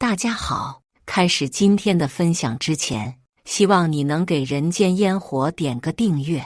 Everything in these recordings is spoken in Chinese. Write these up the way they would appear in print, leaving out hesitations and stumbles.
大家好，开始今天的分享之前，希望你能给人间烟火点个订阅，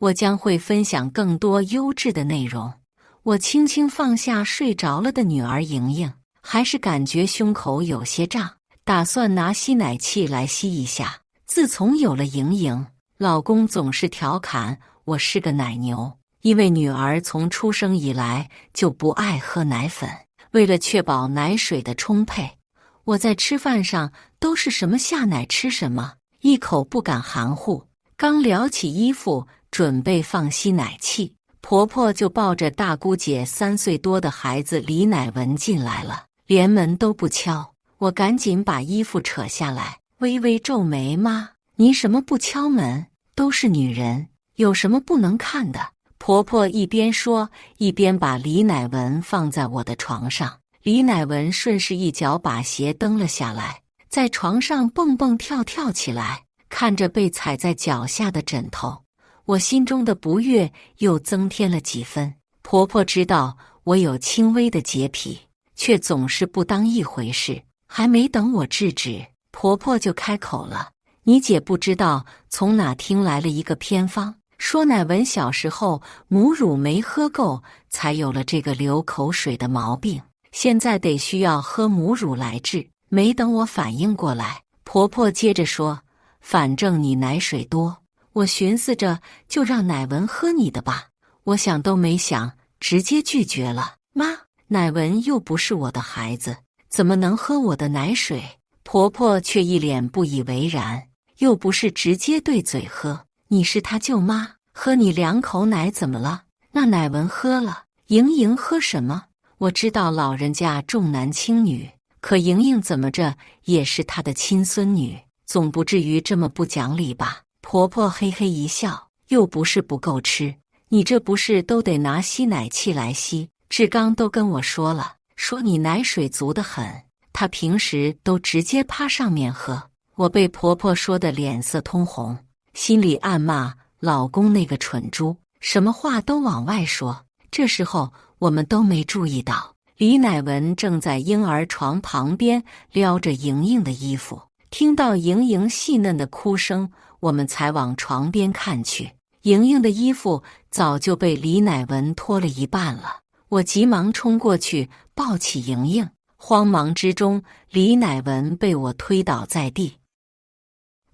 我将会分享更多优质的内容。我轻轻放下睡着了的女儿莹莹，还是感觉胸口有些胀，打算拿吸奶器来吸一下。自从有了莹莹，老公总是调侃我是个奶牛，因为女儿从出生以来就不爱喝奶粉。为了确保奶水的充沛，我在吃饭上都是什么下奶吃什么，一口不敢含糊。刚撩起衣服准备放吸奶器，婆婆就抱着大姑姐3岁多的孩子李乃文进来了，连门都不敲。我赶紧把衣服扯下来，微微皱眉：妈，你什么不敲门？都是女人，有什么不能看的？婆婆一边说，一边把李乃文放在我的床上。李乃文顺势一脚把鞋蹬了下来，在床上蹦蹦跳跳起来。看着被踩在脚下的枕头，我心中的不悦又增添了几分。婆婆知道我有轻微的洁癖，却总是不当一回事。还没等我制止，婆婆就开口了：你姐不知道从哪听来了一个偏方，说乃文小时候母乳没喝够，才有了这个流口水的毛病，现在得需要喝母乳来治。没等我反应过来，婆婆接着说：反正你奶水多，我寻思着就让乃文喝你的吧。我想都没想，直接拒绝了。妈，乃文又不是我的孩子，怎么能喝我的奶水？婆婆却一脸不以为然，又不是直接对嘴喝，你是他舅妈，喝你2口奶怎么了？那乃文喝了，莹莹喝什么？我知道老人家重男轻女，可莹莹怎么着也是他的亲孙女，总不至于这么不讲理吧？婆婆嘿嘿一笑，又不是不够吃，你这不是都得拿吸奶器来吸？志刚都跟我说了，说你奶水足得很，他平时都直接趴上面喝。我被婆婆说得脸色通红，心里暗骂老公那个蠢猪，什么话都往外说。这时候我们都没注意到，李乃文正在婴儿床旁边撩着莹莹的衣服。听到莹莹细嫩的哭声，我们才往床边看去。莹莹的衣服早就被李乃文脱了一半了。我急忙冲过去抱起莹莹，慌忙之中，李乃文被我推倒在地。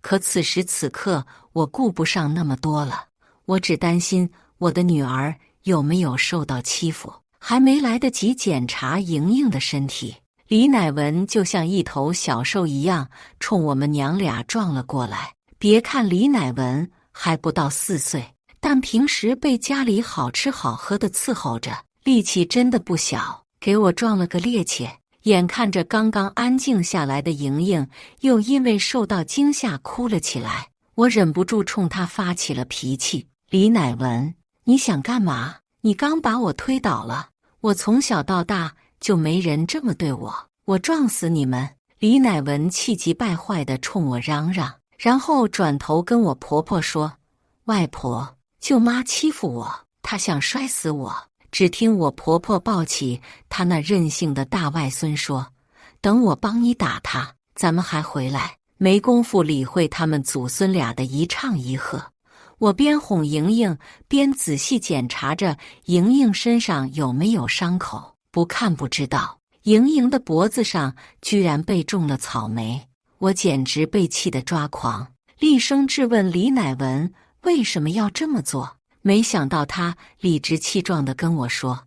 可此时此刻，我顾不上那么多了，我只担心我的女儿有没有受到欺负。还没来得及检查莹莹的身体，李乃文就像一头小兽一样冲我们娘俩撞了过来。别看李乃文还不到4岁，但平时被家里好吃好喝的伺候着，力气真的不小，给我撞了个趔趄。眼看着刚刚安静下来的莹莹又因为受到惊吓哭了起来，我忍不住冲她发起了脾气：李乃文，你想干嘛？你刚把我推倒了，我从小到大就没人这么对我，我撞死你们！李乃文气急败坏地冲我嚷嚷，然后转头跟我婆婆说：外婆，舅妈欺负我，她想摔死我。只听我婆婆抱起她那任性的大外孙说：等我帮你打他，咱们还回来。没工夫理会他们祖孙俩的一唱一和，我边哄莹莹边仔细检查着莹莹身上有没有伤口。不看不知道，莹莹的脖子上居然被种了草莓，我简直被气得抓狂，厉声质问李乃文为什么要这么做。没想到他理直气壮地跟我说：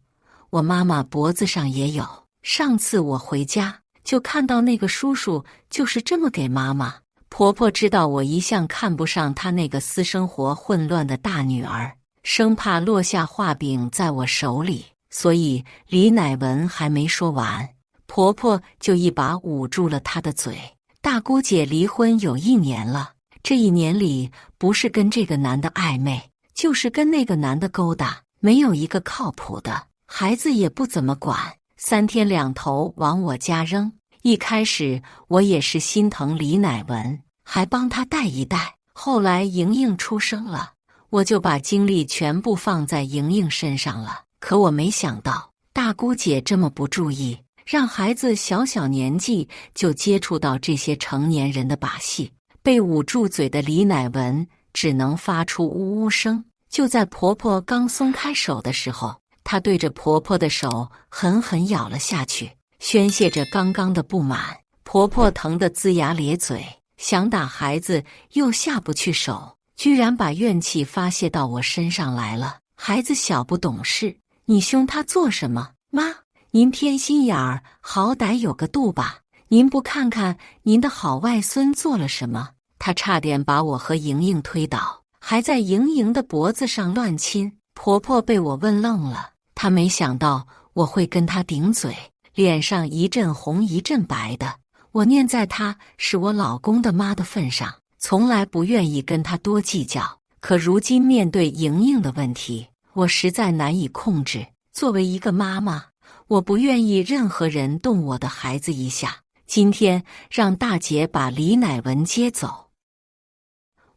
我妈妈脖子上也有，上次我回家就看到那个叔叔就是这么给妈妈。婆婆知道我一向看不上她那个私生活混乱的大女儿，生怕落下画饼在我手里，所以李乃文还没说完，婆婆就一把捂住了她的嘴。大姑姐离婚有1年了，这1年里不是跟这个男的暧昧，就是跟那个男的勾搭，没有一个靠谱的，孩子也不怎么管，3天2头往我家扔。一开始我也是心疼李乃文，还帮他带一带。后来莹莹出生了，我就把精力全部放在莹莹身上了。可我没想到大姑姐这么不注意，让孩子小小年纪就接触到这些成年人的把戏。被捂住嘴的李乃文只能发出呜呜声。就在婆婆刚松开手的时候，她对着婆婆的手狠狠咬了下去，宣泄着刚刚的不满。婆婆疼得龇牙咧嘴，想打孩子又下不去手，居然把怨气发泄到我身上来了。孩子小不懂事，你凶他做什么？妈，您偏心眼儿，好歹有个度吧。您不看看您的好外孙做了什么？他差点把我和莹莹推倒，还在莹莹的脖子上乱亲。婆婆被我问愣了，她没想到我会跟她顶嘴，脸上一阵红一阵白的。我念在她是我老公的妈的份上，从来不愿意跟她多计较。可如今面对莹莹的问题，我实在难以控制。作为一个妈妈，我不愿意任何人动我的孩子一下。今天让大姐把李乃文接走，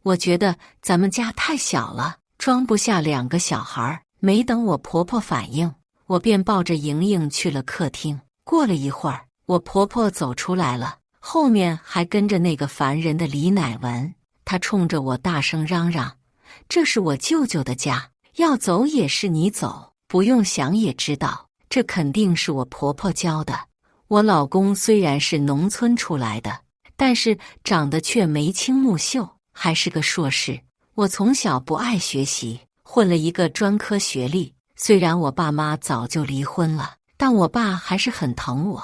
我觉得咱们家太小了，装不下2个小孩。没等我婆婆反应，我便抱着莹莹去了客厅。过了一会儿，我婆婆走出来了，后面还跟着那个烦人的李乃文。她冲着我大声嚷嚷：“这是我舅舅的家，要走也是你走，不用想也知道，这肯定是我婆婆教的。”我老公虽然是农村出来的，但是长得却眉清目秀，还是个硕士。我从小不爱学习，混了一个专科学历。虽然我爸妈早就离婚了，但我爸还是很疼我，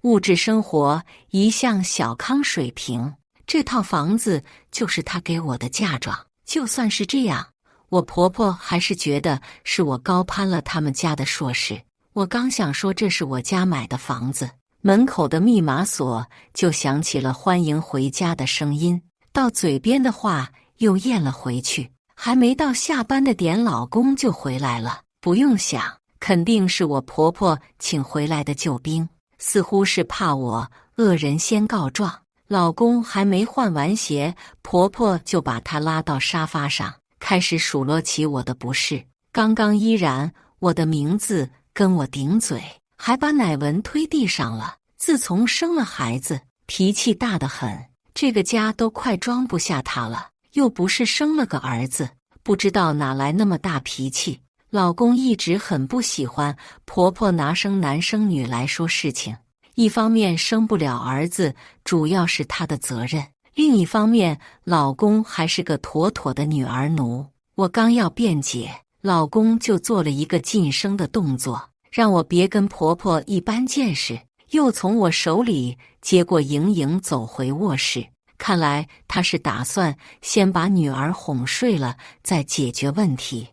物质生活一向小康水平。这套房子就是他给我的嫁妆。就算是这样，我婆婆还是觉得是我高攀了他们家的硕士。我刚想说这是我家买的房子，门口的密码锁就响起了欢迎回家的声音，到嘴边的话又咽了回去。还没到下班的点，老公就回来了。不用想，肯定是我婆婆请回来的救兵，似乎是怕我恶人先告状。老公还没换完鞋，婆婆就把他拉到沙发上，开始数落起我的不是。刚刚依然我的名字跟我顶嘴，还把乃文推地上了。自从生了孩子，脾气大得很，这个家都快装不下他了。又不是生了个儿子，不知道哪来那么大脾气。老公一直很不喜欢婆婆拿生男生女来说事情，一方面生不了儿子主要是他的责任，另一方面老公还是个妥妥的女儿奴。我刚要辩解，老公就做了一个噤声的动作，让我别跟婆婆一般见识，又从我手里接过莹莹走回卧室。看来他是打算先把女儿哄睡了再解决问题。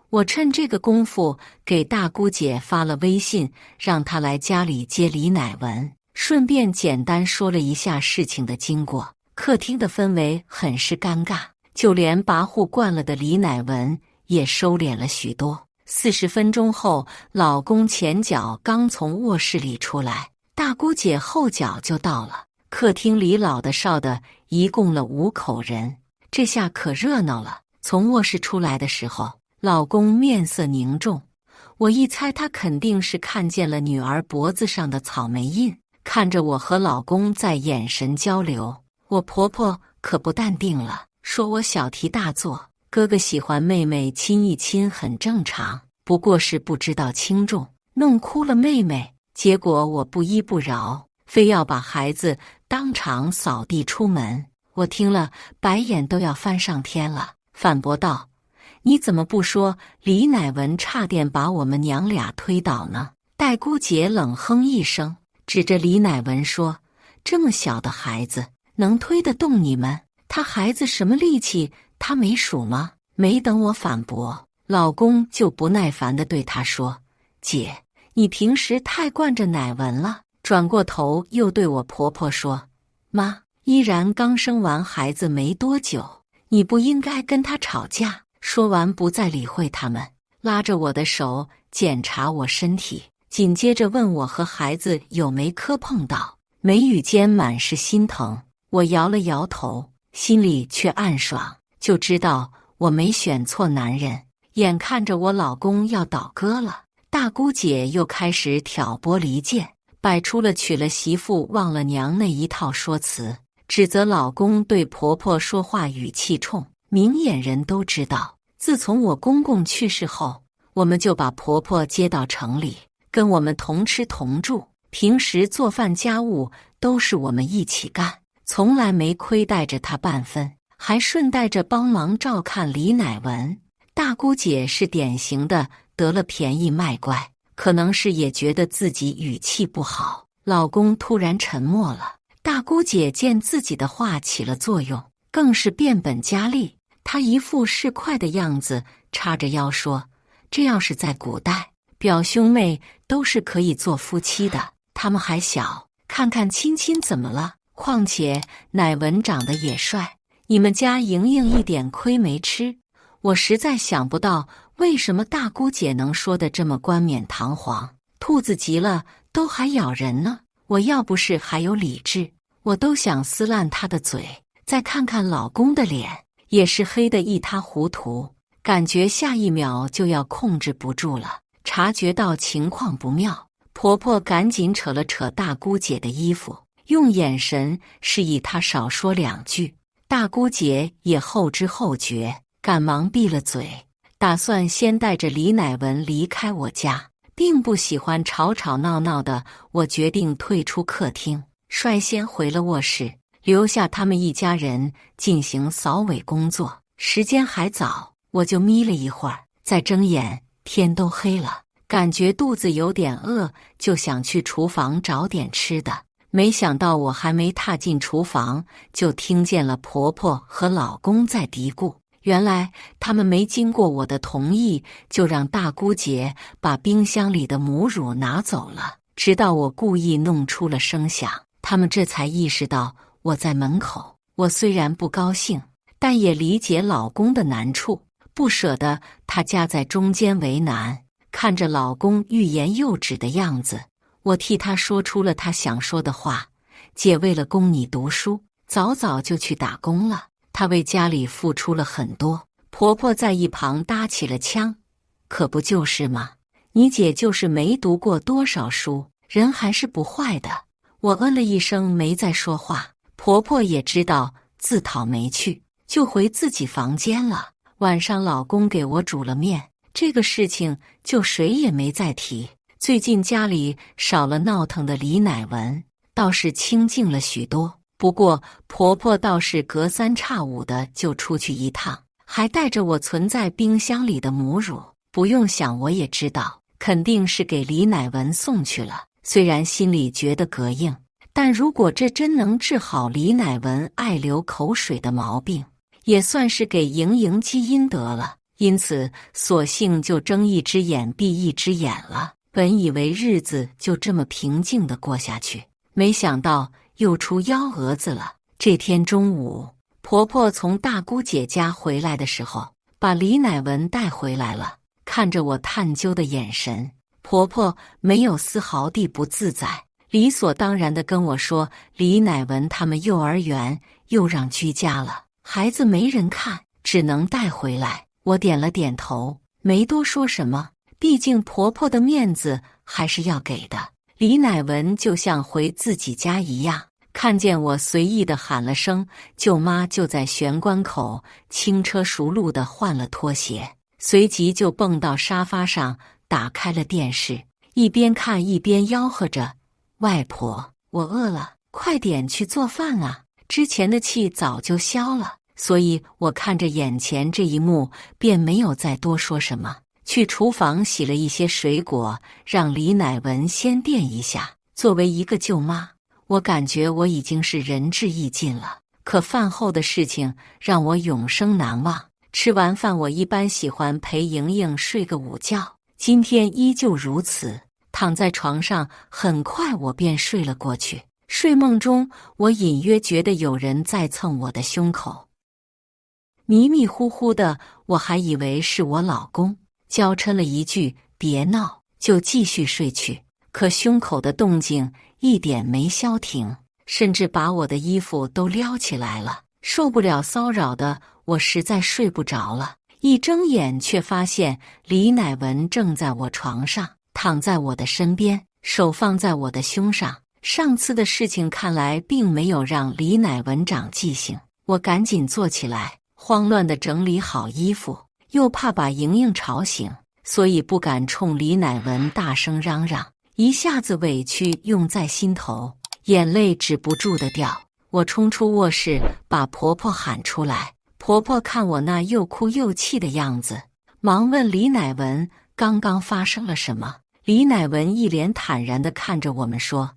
我趁这个功夫给大姑姐发了微信，让她来家里接李乃文，顺便简单说了一下事情的经过。客厅的氛围很是尴尬，就连跋扈惯了的李乃文也收敛了许多。40分钟后，老公前脚刚从卧室里出来，大姑姐后脚就到了。客厅里老的少的一共了5口人，这下可热闹了。从卧室出来的时候，老公面色凝重，我一猜他肯定是看见了女儿脖子上的草莓印。看着我和老公在眼神交流，我婆婆可不淡定了，说我小题大做，哥哥喜欢妹妹亲一亲很正常，不过是不知道轻重，弄哭了妹妹。结果我不依不饶，非要把孩子当场扫地出门。我听了白眼都要翻上天了，反驳道：“你怎么不说李乃文差点把我们娘俩推倒呢？”戴姑姐冷哼一声，指着李乃文说：“这么小的孩子能推得动你们？他孩子什么力气，他没数吗？”没等我反驳，老公就不耐烦地对她说：“姐，你平时太惯着乃文了。”转过头又对我婆婆说：“妈，依然刚生完孩子没多久，你不应该跟他吵架。”说完不再理会他们，拉着我的手检查我身体，紧接着问我和孩子有没磕碰到，眉宇间满是心疼。我摇了摇头，心里却暗爽，就知道我没选错男人。眼看着我老公要倒戈了，大姑姐又开始挑拨离间，摆出了娶了媳妇忘了娘那一套说辞，指责老公对婆婆说话语气冲。明眼人都知道，自从我公公去世后，我们就把婆婆接到城里，跟我们同吃同住，平时做饭家务都是我们一起干，从来没亏待着她半分，还顺带着帮忙照看李乃文。大姑姐是典型的得了便宜卖乖，可能是也觉得自己语气不好。老公突然沉默了，大姑姐见自己的话起了作用，更是变本加厉。她一副市侩的样子，叉着腰说：“这要是在古代，表兄妹都是可以做夫妻的，他们还小，看看亲亲怎么了？况且乃文长得也帅，你们家莹莹一点亏没吃。”我实在想不到为什么大姑姐能说得这么冠冕堂皇，兔子急了都还咬人呢。我要不是还有理智，我都想撕烂她的嘴。再看看老公的脸，也是黑得一塌糊涂，感觉下一秒就要控制不住了。察觉到情况不妙，婆婆赶紧扯了扯大姑姐的衣服，用眼神示意她少说两句。大姑姐也后知后觉，赶忙闭了嘴，打算先带着李乃文离开我家，并不喜欢吵吵闹闹的。我决定退出客厅，率先回了卧室，留下他们一家人进行扫尾工作。时间还早，我就眯了一会儿，再睁眼，天都黑了，感觉肚子有点饿，就想去厨房找点吃的。没想到我还没踏进厨房，就听见了婆婆和老公在嘀咕。原来他们没经过我的同意，就让大姑姐把冰箱里的母乳拿走了。直到我故意弄出了声响，他们这才意识到我在门口。我虽然不高兴，但也理解老公的难处，不舍得他夹在中间为难。看着老公欲言又止的样子，我替他说出了他想说的话：“姐为了供你读书，早早就去打工了。她为家里付出了很多。”婆婆在一旁搭起了腔：“可不就是吗？你姐就是没读过多少书，人还是不坏的。”我嗯了一声，没再说话。婆婆也知道自讨没趣，就回自己房间了。晚上老公给我煮了面，这个事情就谁也没再提。最近家里少了闹腾的李乃文，倒是清静了许多。不过婆婆倒是隔三差五的就出去一趟，还带着我存在冰箱里的母乳。不用想，我也知道肯定是给李乃文送去了。虽然心里觉得膈应，但如果这真能治好李乃文爱流口水的毛病，也算是给莹莹积阴德了。因此索性就睁一只眼闭一只眼了。本以为日子就这么平静地过下去，没想到又出幺蛾子了。这天中午，婆婆从大姑姐家回来的时候，把李乃文带回来了。看着我探究的眼神，婆婆没有丝毫地不自在，理所当然地跟我说，李乃文他们幼儿园又让居家了，孩子没人看，只能带回来。我点了点头，没多说什么，毕竟婆婆的面子还是要给的。李乃文就像回自己家一样，看见我随意地喊了声舅妈，就在玄关口轻车熟路地换了拖鞋，随即就蹦到沙发上，打开了电视，一边看一边吆喝着：“外婆，我饿了，快点去做饭啊！”之前的气早就消了，所以我看着眼前这一幕，便没有再多说什么。去厨房洗了一些水果，让李乃文先垫一下。作为一个舅妈，我感觉我已经是仁至义尽了。可饭后的事情让我永生难忘。吃完饭，我一般喜欢陪莹莹睡个午觉，今天依旧如此。躺在床上，很快我便睡了过去。睡梦中，我隐约觉得有人在蹭我的胸口，迷迷糊糊的，我还以为是我老公，娇嗔了一句别闹，就继续睡去。可胸口的动静一点没消停，甚至把我的衣服都撩起来了。受不了骚扰的我实在睡不着了，一睁眼却发现李乃文正在我床上，躺在我的身边，手放在我的胸上。上次的事情看来并没有让李乃文长记性，我赶紧坐起来，慌乱地整理好衣服，又怕把莹莹吵醒，所以不敢冲李乃文大声嚷嚷，一下子委屈涌在心头，眼泪止不住地掉。我冲出卧室，把婆婆喊出来。婆婆看我那又哭又气的样子，忙问李乃文刚刚发生了什么。李乃文一脸坦然地看着我们说，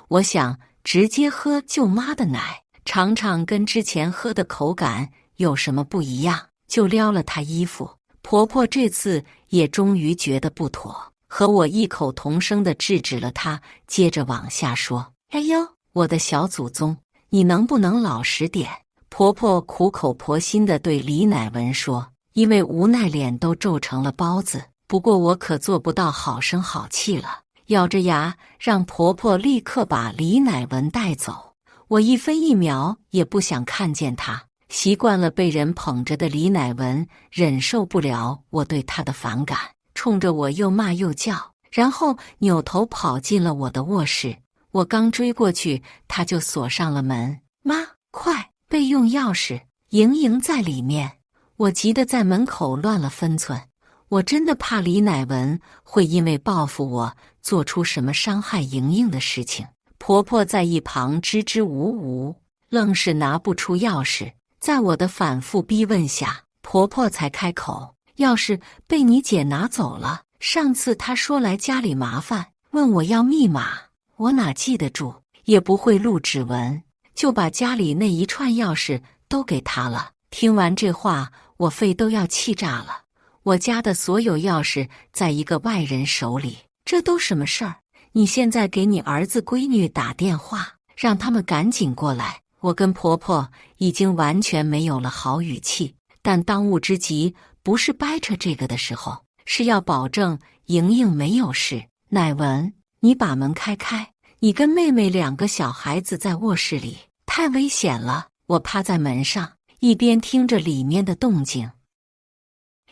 我想直接喝舅妈的奶，尝尝跟之前喝的口感有什么不一样，就撩了她衣服。婆婆这次也终于觉得不妥，和我异口同声地制止了她，接着往下说，哎呦，我的小祖宗，你能不能老实点？婆婆苦口婆心地对李乃文说，因为无奈脸都皱成了包子。不过我可做不到好声好气了，咬着牙让婆婆立刻把李乃文带走。我一分一秒也不想看见他。习惯了被人捧着的李乃文忍受不了我对他的反感，冲着我又骂又叫，然后扭头跑进了我的卧室。我刚追过去，他就锁上了门。妈，快！备用钥匙，莹莹在里面。我急得在门口乱了分寸。我真的怕李乃文会因为报复我做出什么伤害莹莹的事情。婆婆在一旁支支吾吾，愣是拿不出钥匙。在我的反复逼问下，婆婆才开口，钥匙被你姐拿走了。上次她说来家里麻烦，问我要密码，我哪记得住，也不会录指纹，就把家里那一串钥匙都给她了。听完这话，我肺都要气炸了。我家的所有钥匙在一个外人手里，这都什么事儿？你现在给你儿子闺女打电话，让他们赶紧过来。我跟婆婆已经完全没有了好语气，但当务之急不是掰扯这个的时候，是要保证莹莹没有事。乃文，你把门开开，你跟妹妹两个小孩子在卧室里，太危险了。我趴在门上，一边听着里面的动静，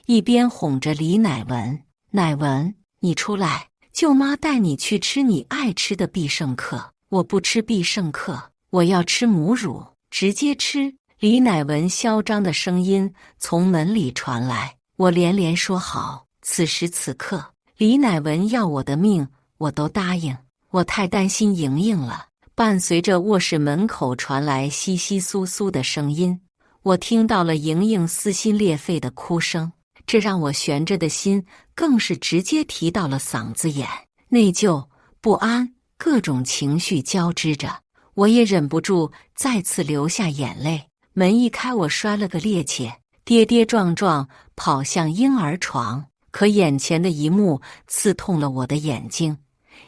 一边哄着李乃文，乃文，你出来，舅妈带你去吃你爱吃的必胜客。我不吃必胜客，我要吃母乳，直接吃。李乃文嚣张的声音从门里传来，我连连说好。此时此刻，李乃文要我的命，我都答应。我太担心莹莹了。伴随着卧室门口传来窸窸窣窣的声音，我听到了莹莹撕心裂肺的哭声。这让我悬着的心更是直接提到了嗓子眼，内疚、不安，各种情绪交织着，我也忍不住再次流下眼泪。门一开，我摔了个趔趄，跌跌撞撞跑向婴儿床，可眼前的一幕刺痛了我的眼睛。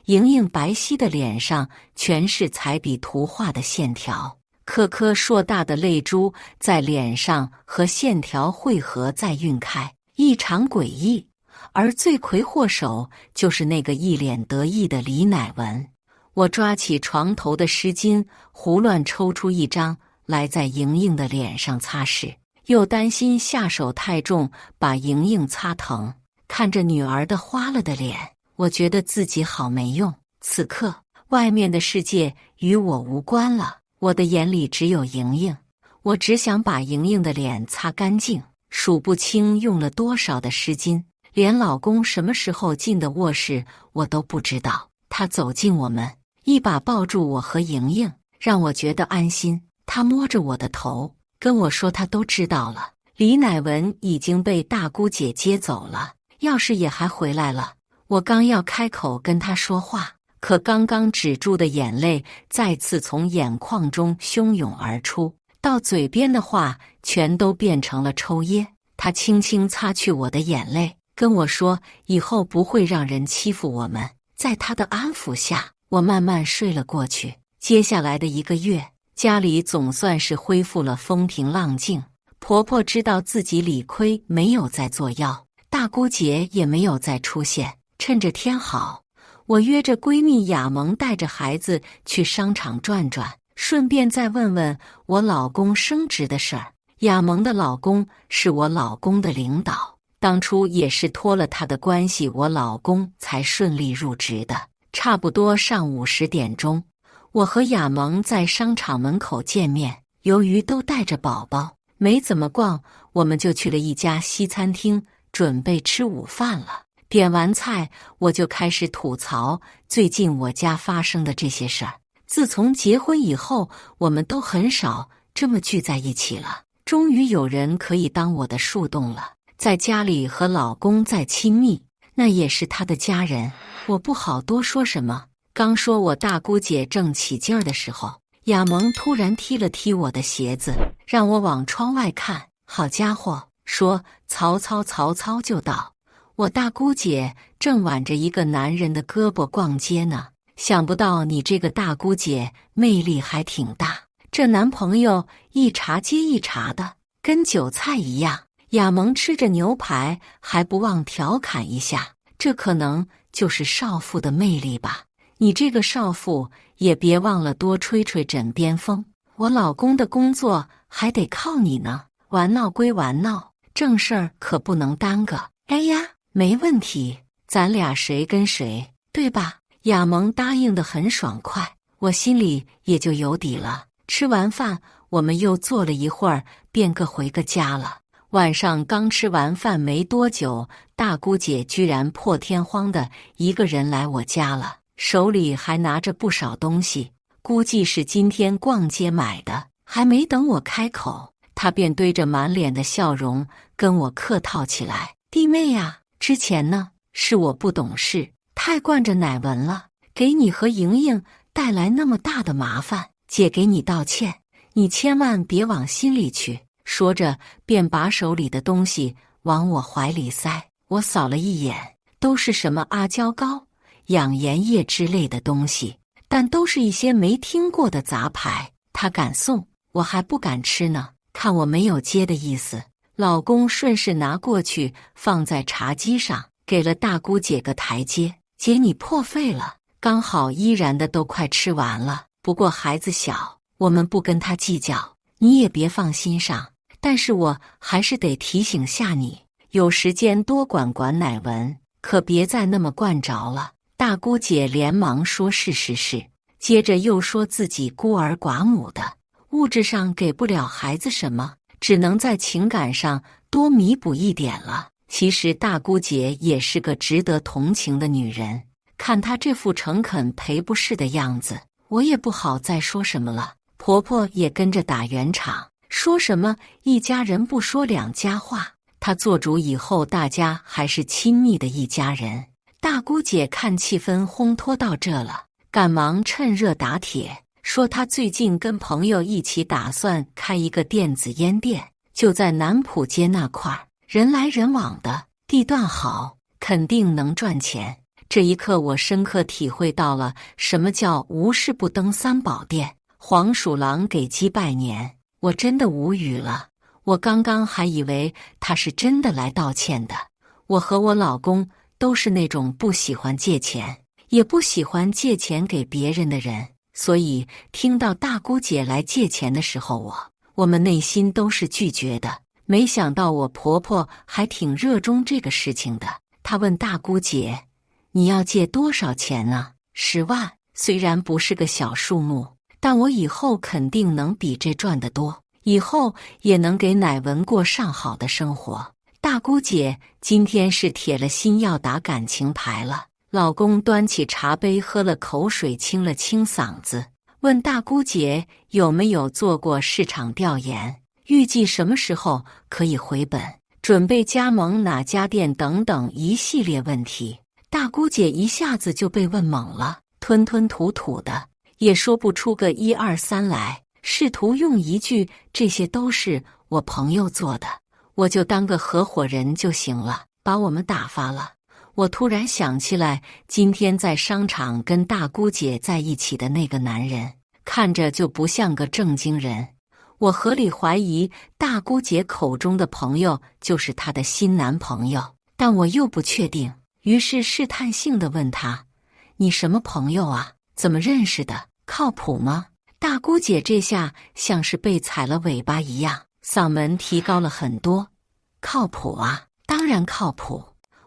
莹莹白皙的脸上全是彩笔图画的线条，颗颗硕大的泪珠在脸上和线条汇合再晕开，异常诡异。而罪魁祸首就是那个一脸得意的李乃文。我抓起床头的湿巾，胡乱抽出一张来在莹莹的脸上擦拭，又担心下手太重把莹莹擦疼。看着女儿的花了的脸，我觉得自己好没用。此刻外面的世界与我无关了，我的眼里只有莹莹。我只想把莹莹的脸擦干净，数不清用了多少的湿巾，连老公什么时候进的卧室我都不知道。他走进我们，一把抱住我和莹莹，让我觉得安心。他摸着我的头，跟我说他都知道了，李乃文已经被大姑姐接走了，钥匙也还回来了。我刚要开口跟他说话，可刚刚止住的眼泪再次从眼眶中汹涌而出，到嘴边的话全都变成了抽噎。他轻轻擦去我的眼泪，跟我说以后不会让人欺负我们。在他的安抚下，我慢慢睡了过去。接下来的1个月，家里总算是恢复了风平浪静。婆婆知道自己理亏，没有再作妖，大姑姐也没有再出现。趁着天好，我约着闺蜜雅萌带着孩子去商场转转，顺便再问问我老公升职的事儿。雅萌的老公是我老公的领导，当初也是托了他的关系，我老公才顺利入职的。差不多上午10点钟，我和亚萌在商场门口见面。由于都带着宝宝，没怎么逛，我们就去了一家西餐厅，准备吃午饭了。点完菜，我就开始吐槽最近我家发生的这些事儿。自从结婚以后，我们都很少这么聚在一起了。终于有人可以当我的树洞了，在家里和老公再亲密，那也是他的家人，我不好多说什么。刚说我大姑姐正起劲儿的时候，亚萌突然踢了踢我的鞋子，让我往窗外看。好家伙，说曹操就到。我大姑姐正挽着一个男人的胳膊逛街呢，想不到你这个大姑姐魅力还挺大，这男朋友一茬接一茬的，跟韭菜一样。亚萌吃着牛排还不忘调侃一下，这可能就是少妇的魅力吧。你这个少妇也别忘了多吹吹枕边风，我老公的工作还得靠你呢。玩闹归玩闹，正事儿可不能耽搁。哎呀，没问题，咱俩谁跟谁，对吧？亚萌答应得很爽快，我心里也就有底了。吃完饭，我们又坐了一会儿，便各回个家了。晚上刚吃完饭没多久，大姑姐居然破天荒的一个人来我家了，手里还拿着不少东西，估计是今天逛街买的。还没等我开口，她便堆着满脸的笑容跟我客套起来。弟妹呀，之前呢，是我不懂事，太惯着乃文了，给你和莹莹带来那么大的麻烦，姐给你道歉，你千万别往心里去。说着便把手里的东西往我怀里塞。我扫了一眼，都是什么阿胶糕、养颜液之类的东西，但都是一些没听过的杂牌。他敢送，我还不敢吃呢。看我没有接的意思，老公顺势拿过去放在茶几上，给了大姑姐个台阶。姐你破费了，刚好依然的都快吃完了，不过孩子小，我们不跟他计较，你也别放心上。但是我还是得提醒下你，有时间多管管乃文，可别再那么惯着了。大姑姐连忙说是，接着又说自己孤儿寡母的，物质上给不了孩子什么，只能在情感上多弥补一点了。其实大姑姐也是个值得同情的女人，看她这副诚恳赔不是的样子，我也不好再说什么了。婆婆也跟着打圆场，说什么一家人不说两家话，她做主以后大家还是亲密的一家人。大姑姐看气氛烘托到这了，赶忙趁热打铁，说她最近跟朋友一起打算开一个电子烟店，就在南浦街那块儿，人来人往的，地段好，肯定能赚钱。这一刻我深刻体会到了什么叫无事不登三宝殿，黄鼠狼给鸡拜年。我真的无语了，我刚刚还以为他是真的来道歉的。我和我老公都是那种不喜欢借钱，也不喜欢借钱给别人的人，所以听到大姑姐来借钱的时候，我们内心都是拒绝的。没想到我婆婆还挺热衷这个事情的，她问大姑姐：“你要借多少钱呢？”10万，虽然不是个小数目，但我以后肯定能比这赚得多，以后也能给乃文过上好的生活。大姑姐今天是铁了心要打感情牌了。老公端起茶杯喝了口水，清了清嗓子，问大姑姐有没有做过市场调研，预计什么时候可以回本，准备加盟哪家店等等一系列问题。大姑姐一下子就被问懵了，吞吞吐吐的，也说不出个1、2、3来，试图用一句这些都是我朋友做的，我就当个合伙人就行了，把我们打发了。我突然想起来，今天在商场跟大姑姐在一起的那个男人，看着就不像个正经人。我合理怀疑大姑姐口中的朋友就是她的新男朋友，但我又不确定，于是试探性地问他：“你什么朋友啊？怎么认识的？靠谱吗？”大姑姐这下像是被踩了尾巴一样，嗓门提高了很多：“靠谱啊，当然靠谱。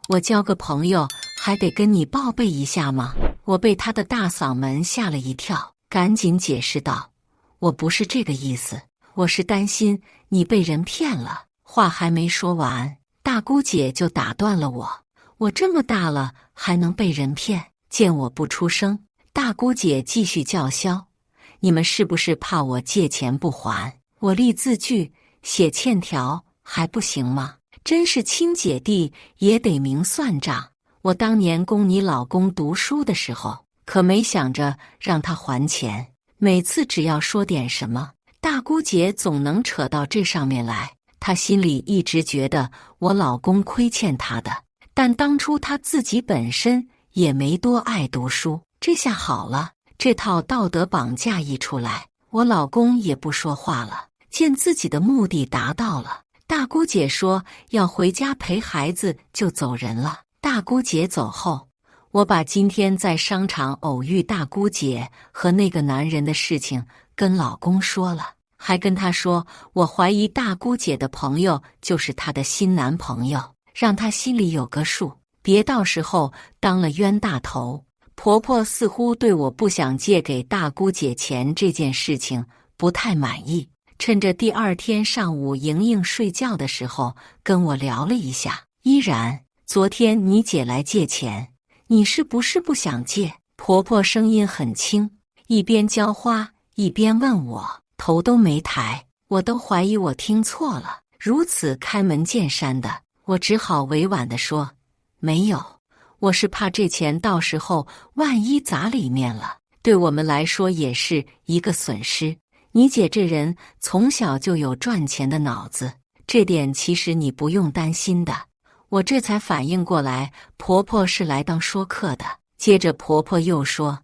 我交个朋友还得跟你报备一下吗？我被他的大嗓门吓了一跳，赶紧解释道：“我不是这个意思，我是担心你被人骗了。”话还没说完，大姑姐就打断了我：“我这么大了还能被人骗？”见我不出声，大姑姐继续叫嚣：“你们是不是怕我借钱不还？我立字据，写欠条还不行吗？真是亲姐弟也得明算账。我当年供你老公读书的时候，可没想着让他还钱。每次只要说点什么，大姑姐总能扯到这上面来。她心里一直觉得我老公亏欠她的，但当初她自己本身也没多爱读书。这下好了，这套道德绑架一出来，我老公也不说话了。见自己的目的达到了，大姑姐说要回家陪孩子就走人了。大姑姐走后，我把今天在商场偶遇大姑姐和那个男人的事情跟老公说了，还跟他说我怀疑大姑姐的朋友就是她的新男朋友，让她心里有个数，别到时候当了冤大头。婆婆似乎对我不想借给大姑姐钱这件事情不太满意，趁着第二天上午莹莹睡觉的时候跟我聊了一下。依然，昨天你姐来借钱，你是不是不想借？婆婆声音很轻，一边浇花一边问我，头都没抬。我都怀疑我听错了，如此开门见山的，我只好委婉地说没有，我是怕这钱到时候万一砸里面了，对我们来说也是一个损失。你姐这人从小就有赚钱的脑子，这点其实你不用担心的。我这才反应过来，婆婆是来当说客的。接着婆婆又说，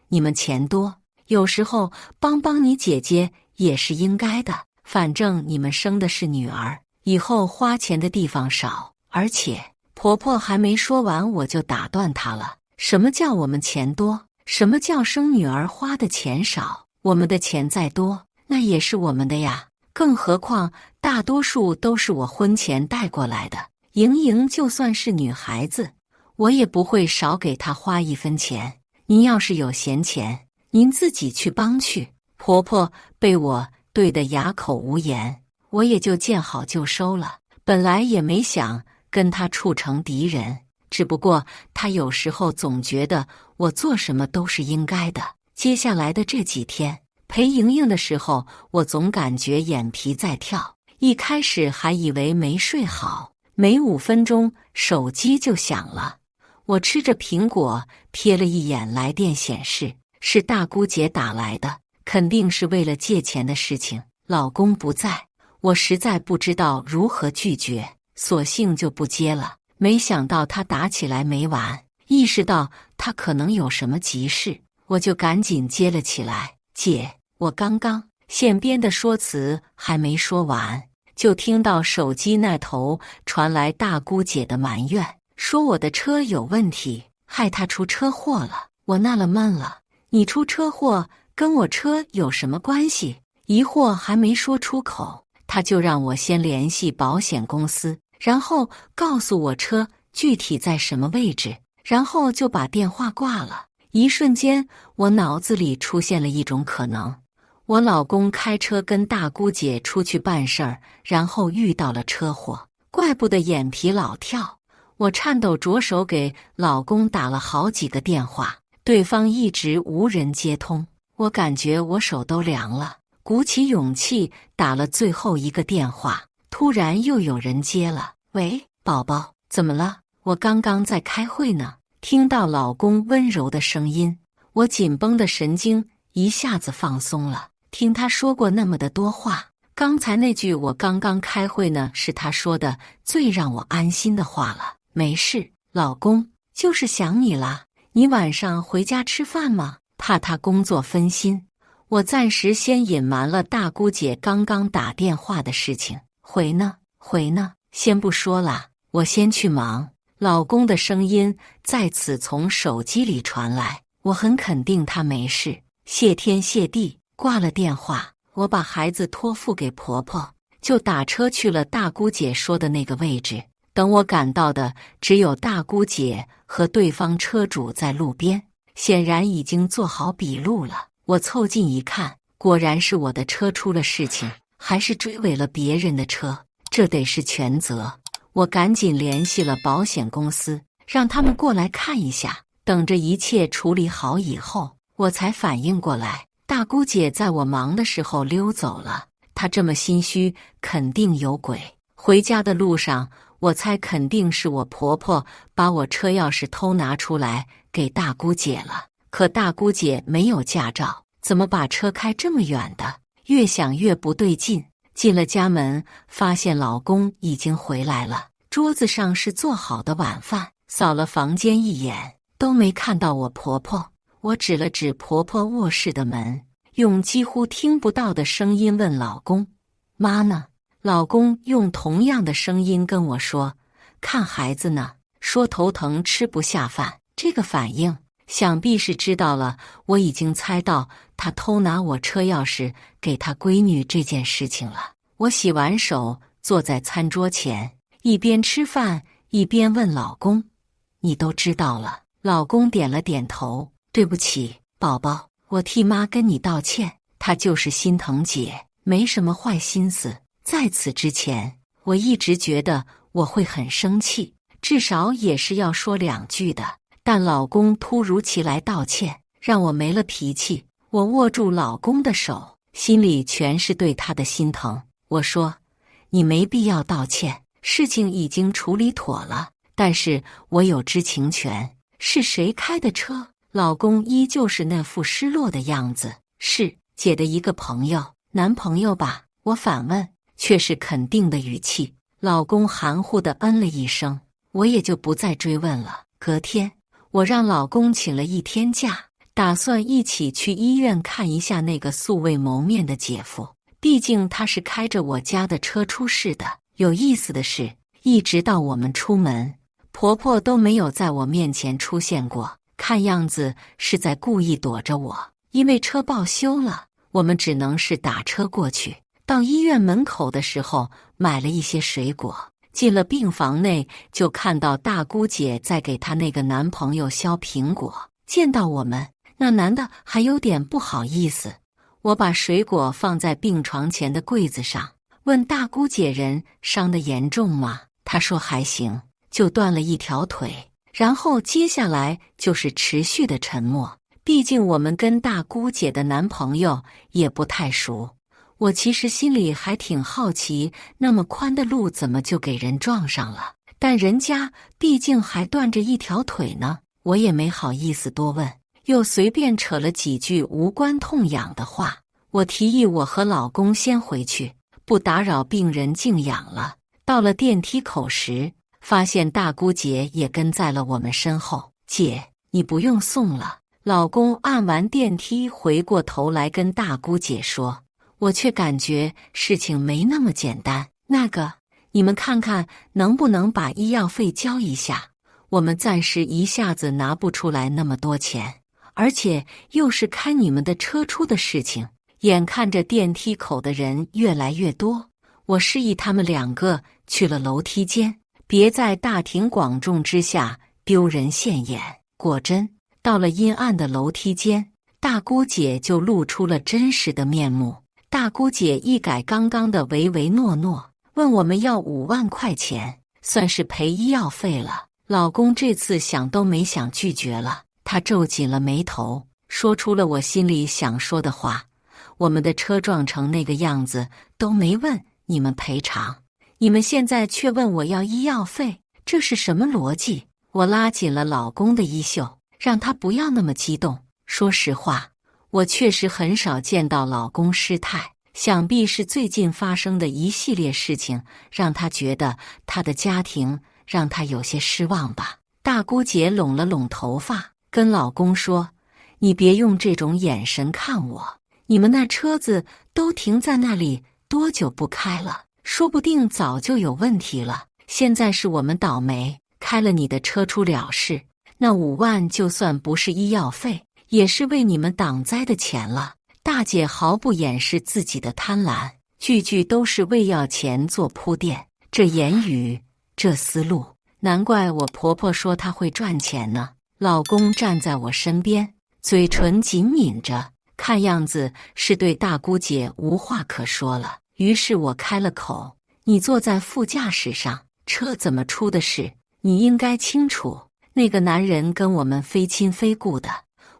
你们钱多，有时候帮帮你姐姐也是应该的，反正你们生的是女儿，以后花钱的地方少。而且婆婆还没说完，我就打断她了。什么叫我们钱多？什么叫生女儿花的钱少？我们的钱再多，那也是我们的呀，更何况大多数都是我婚前带过来的。莹莹就算是女孩子，我也不会少给她花一分钱。您要是有闲钱，您自己去帮去。婆婆被我对得哑口无言，我也就见好就收了。本来也没想跟她处成敌人，只不过她有时候总觉得我做什么都是应该的。接下来的这几天陪莹莹的时候，我总感觉眼皮在跳，一开始还以为没睡好，没5分钟手机就响了。我吃着苹果瞥了一眼来电，显示是大姑姐打来的，肯定是为了借钱的事情。老公不在，我实在不知道如何拒绝，索性就不接了。没想到他打起来没完，意识到他可能有什么急事，我就赶紧接了起来。姐，我刚刚……线边的说辞还没说完，就听到手机那头传来大姑姐的埋怨，说我的车有问题，害她出车祸了。我纳了闷了，你出车祸跟我车有什么关系？疑惑还没说出口，他就让我先联系保险公司，然后告诉我车具体在什么位置，然后就把电话挂了。一瞬间，我脑子里出现了一种可能，我老公开车跟大姑姐出去办事儿，然后遇到了车祸，怪不得眼皮老跳。我颤抖着手给老公打了好几个电话，对方一直无人接通，我感觉我手都凉了，鼓起勇气打了最后一个电话，突然又有人接了。喂，宝宝，怎么了？我刚刚在开会呢。听到老公温柔的声音，我紧绷的神经一下子放松了。听他说过那么的多话，刚才那句我刚刚开会呢，是他说的最让我安心的话了。没事，老公，就是想你啦。你晚上回家吃饭吗？怕他工作分心，我暂时先隐瞒了大姑姐刚刚打电话的事情。回呢，先不说啦，我先去忙。老公的声音再次从手机里传来，我很肯定他没事，谢天谢地。挂了电话，我把孩子托付给婆婆，就打车去了大姑姐说的那个位置。等我赶到的，只有大姑姐和对方车主在路边。显然已经做好笔录了。我凑近一看，果然是我的车出了事情，还是追尾了别人的车，这得是全责。我赶紧联系了保险公司，让他们过来看一下。等着一切处理好以后，我才反应过来，大姑姐在我忙的时候溜走了。她这么心虚，肯定有鬼。回家的路上，我猜肯定是我婆婆把我车钥匙偷拿出来给大姑姐了。可大姑姐没有驾照，怎么把车开这么远的？越想越不对劲。进了家门，发现老公已经回来了，桌子上是做好的晚饭。扫了房间一眼，都没看到我婆婆。我指了指婆婆卧室的门，用几乎听不到的声音问老公：“妈呢？”老公用同样的声音跟我说：“看孩子呢，说头疼吃不下饭。”这个反应想必是知道了我已经猜到他偷拿我车钥匙给他闺女这件事情了。我洗完手坐在餐桌前，一边吃饭一边问老公：“你都知道了？”老公点了点头：“对不起，宝宝，我替妈跟你道歉。她就是心疼姐，没什么坏心思。在此之前，我一直觉得我会很生气，至少也是要说2句的。但老公突如其来道歉，让我没了脾气。我握住老公的手，心里全是对他的心疼。我说：“你没必要道歉，事情已经处理妥了。但是我有知情权。是谁开的车？”老公依旧是那副失落的样子。“是姐的一个朋友，男朋友吧？”我反问，却是肯定的语气。老公含糊地嗯了一声，我也就不再追问了。隔天，我让老公请了1天假，打算一起去医院看一下那个素未谋面的姐夫。毕竟他是开着我家的车出事的。有意思的是，一直到我们出门，婆婆都没有在我面前出现过，看样子是在故意躲着我。因为车报修了，我们只能是打车过去。到医院门口的时候，买了一些水果。进了病房内，就看到大姑姐在给她那个男朋友削苹果。见到我们，那男的还有点不好意思。我把水果放在病床前的柜子上，问大姑姐人伤得严重吗？她说还行，就断了1条腿。然后接下来就是持续的沉默。毕竟我们跟大姑姐的男朋友也不太熟。我其实心里还挺好奇，那么宽的路怎么就给人撞上了？但人家毕竟还断着1条腿呢，我也没好意思多问，又随便扯了几句无关痛痒的话。我提议我和老公先回去，不打扰病人静养了。到了电梯口时，发现大姑姐也跟在了我们身后。姐，你不用送了。老公按完电梯回过头来跟大姑姐说。我却感觉事情没那么简单。那个，你们看看能不能把医药费交一下？我们暂时一下子拿不出来那么多钱，而且又是开你们的车出的事情。眼看着电梯口的人越来越多，我示意他们2个去了楼梯间，别在大庭广众之下丢人现眼。果真，到了阴暗的楼梯间，大姑姐就露出了真实的面目。大姑姐一改刚刚的唯唯诺诺，问我们要5万块钱，算是赔医药费了。老公这次想都没想拒绝了，他皱紧了眉头，说出了我心里想说的话：我们的车撞成那个样子都没问你们赔偿，你们现在却问我要医药费，这是什么逻辑？我拉紧了老公的衣袖，让他不要那么激动。说实话，我确实很少见到老公失态，想必是最近发生的一系列事情让他觉得他的家庭让他有些失望吧。大姑姐拢了拢头发，跟老公说：“你别用这种眼神看我，你们那车子都停在那里多久不开了？说不定早就有问题了。现在是我们倒霉，开了你的车出了事，那5万就算不是医药费，也是为你们挡灾的钱了。”大姐毫不掩饰自己的贪婪，句句都是为要钱做铺垫。这言语，这思路，难怪我婆婆说她会赚钱呢。老公站在我身边，嘴唇紧抿着，看样子是对大姑姐无话可说了。于是我开了口：“你坐在副驾驶上，车怎么出的事？你应该清楚。那个男人跟我们非亲非故的，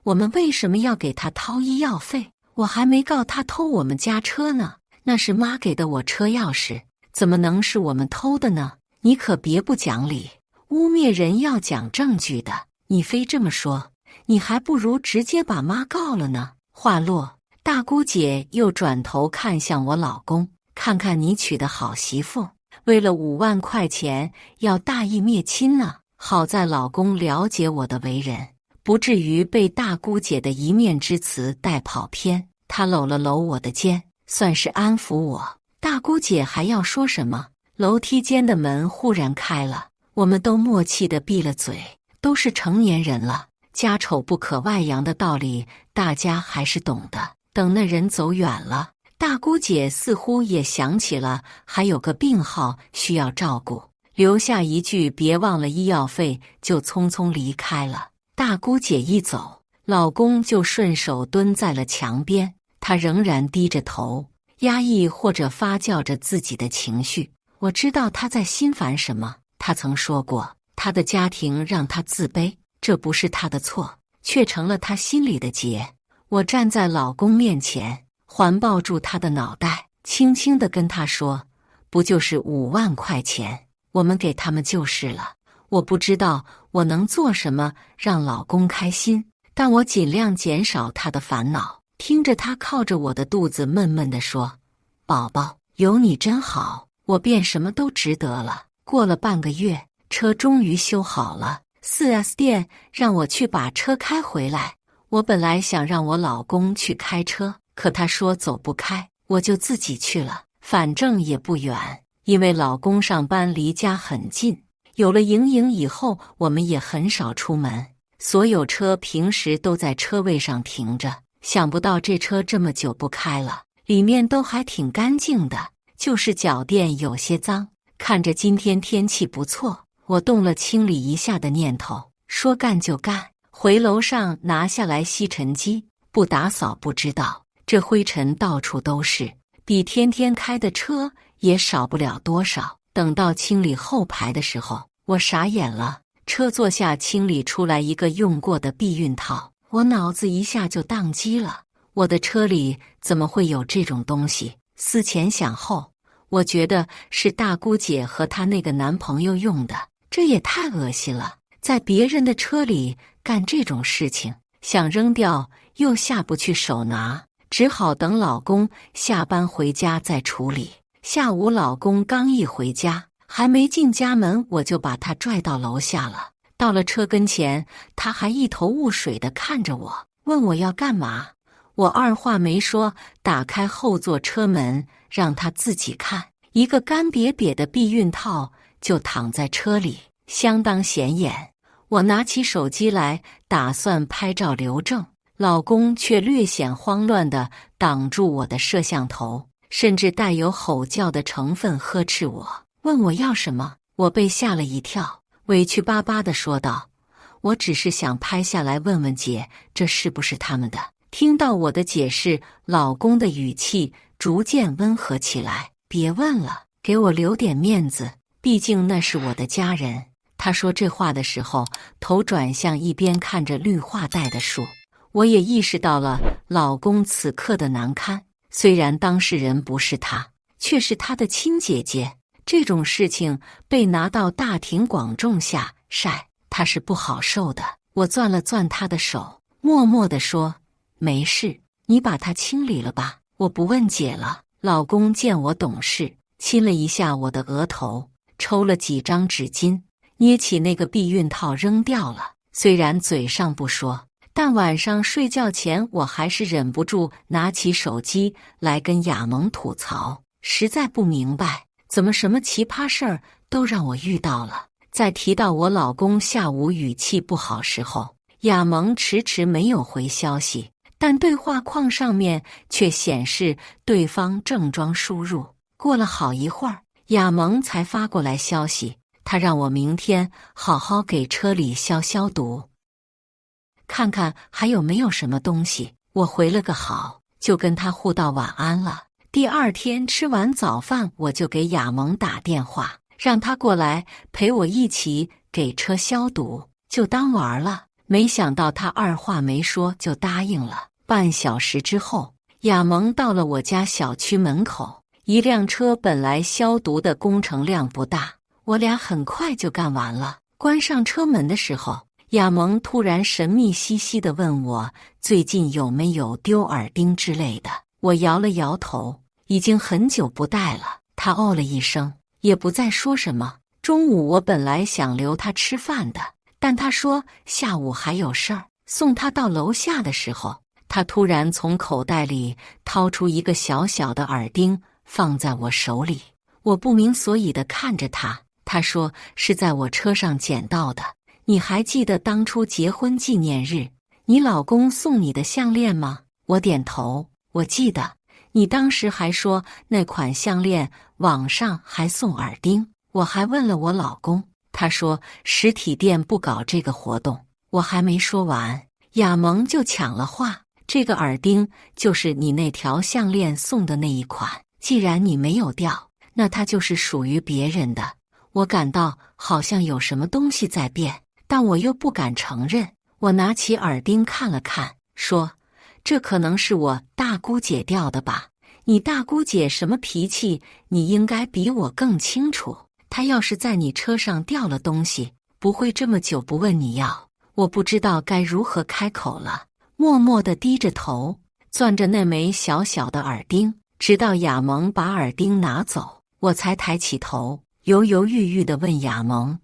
我们为什么要给他掏医药费？我还没告他偷我们家车呢，那是妈给的我车钥匙，怎么能是我们偷的呢？你可别不讲理，污蔑人要讲证据的。你非这么说，你还不如直接把妈告了呢。”话落，大姑姐又转头看向我老公，看看你娶的好媳妇，为了5万块钱要大义灭亲呢。好在老公了解我的为人，不至于被大姑姐的一面之词带跑偏。他搂了搂我的肩，算是安抚我。大姑姐还要说什么？楼梯间的门忽然开了，我们都默契地闭了嘴。都是成年人了，家丑不可外扬的道理大家还是懂的。等那人走远了，大姑姐似乎也想起了还有个病号需要照顾，留下一句别忘了医药费，就匆匆离开了。大姑姐一走，老公就顺手蹲在了墙边，他仍然低着头，压抑或者发酵着自己的情绪。我知道他在心烦什么。他曾说过，他的家庭让他自卑，这不是他的错，却成了他心里的结。我站在老公面前，环抱住他的脑袋，轻轻地跟他说：“不就是5万块钱，我们给他们就是了。”我不知道我能做什么让老公开心，但我尽量减少他的烦恼。听着他靠着我的肚子闷闷地说：“宝宝，有你真好，我便什么都值得了。”过了半个月，车终于修好了，4S店让我去把车开回来。我本来想让我老公去开车，可他说走不开，我就自己去了，反正也不远，因为老公上班离家很近。有了莹莹以后，我们也很少出门，所有车平时都在车位上停着。想不到这车这么久不开了，里面都还挺干净的，就是脚垫有些脏。看着今天天气不错，我动了清理一下的念头，说干就干。回楼上拿下来吸尘机，不打扫不知道，这灰尘到处都是，比天天开的车也少不了多少。等到清理后排的时候，我傻眼了，车座下清理出来一个用过的避孕套，我脑子一下就宕机了。我的车里怎么会有这种东西？思前想后，我觉得是大姑姐和她那个男朋友用的，这也太恶心了，在别人的车里干这种事情，想扔掉又下不去手拿，只好等老公下班回家再处理。下午老公刚一回家，还没进家门，我就把他拽到楼下了。到了车跟前，他还一头雾水地看着我，问我要干嘛。我二话没说，打开后座车门让他自己看，一个干瘪瘪的避孕套就躺在车里，相当显眼。我拿起手机来打算拍照留证，老公却略显慌乱地挡住我的摄像头，甚至带有吼叫的成分呵斥我，问我要什么。我被吓了一跳，委屈巴巴地说道：“我只是想拍下来问问姐，这是不是他们的？”听到我的解释，老公的语气逐渐温和起来：“别问了，给我留点面子，毕竟那是我的家人。”他说这话的时候，头转向一边看着绿化带的树。我也意识到了老公此刻的难堪，虽然当事人不是他，却是他的亲姐姐，这种事情被拿到大庭广众下晒，他是不好受的。我攥了攥他的手，默默地说：“没事，你把它清理了吧，我不问姐了。”老公见我懂事，亲了一下我的额头，抽了几张纸巾，捏起那个避孕套扔掉了。虽然嘴上不说，但晚上睡觉前我还是忍不住拿起手机来跟亚萌吐槽，实在不明白怎么什么奇葩事儿都让我遇到了。在提到我老公下午语气不好时候，亚萌迟迟没有回消息，但对话框上面却显示对方正装输入。过了好一会儿，亚萌才发过来消息，他让我明天好好给车里消消毒。看看还有没有什么东西。我回了个好，就跟他互道晚安了。第二天吃完早饭，我就给亚萌打电话，让他过来陪我一起给车消毒，就当玩了。没想到他二话没说就答应了。半小时之后，亚萌到了我家小区门口。一辆车本来消毒的工程量不大，我俩很快就干完了。关上车门的时候，亚萌突然神秘兮兮地问我最近有没有丢耳钉之类的。我摇了摇头，已经很久不戴了。他哦了一声，也不再说什么。中午我本来想留他吃饭的，但他说下午还有事儿。送他到楼下的时候，他突然从口袋里掏出一个小小的耳钉，放在我手里。我不明所以地看着他，他说是在我车上捡到的。你还记得当初结婚纪念日你老公送你的项链吗？我点头，我记得。你当时还说那款项链网上还送耳钉，我还问了我老公，他说实体店不搞这个活动。我还没说完，亚萌就抢了话，这个耳钉就是你那条项链送的那一款，既然你没有掉，那它就是属于别人的。我感到好像有什么东西在变，但我又不敢承认。我拿起耳钉看了看，说这可能是我大姑姐掉的吧。你大姑姐什么脾气，你应该比我更清楚。她要是在你车上掉了东西，不会这么久不问你要。我不知道该如何开口了，默默地低着头，攥着那枚小小的耳钉，直到亚萌把耳钉拿走，我才抬起头，犹犹豫豫地问亚萌，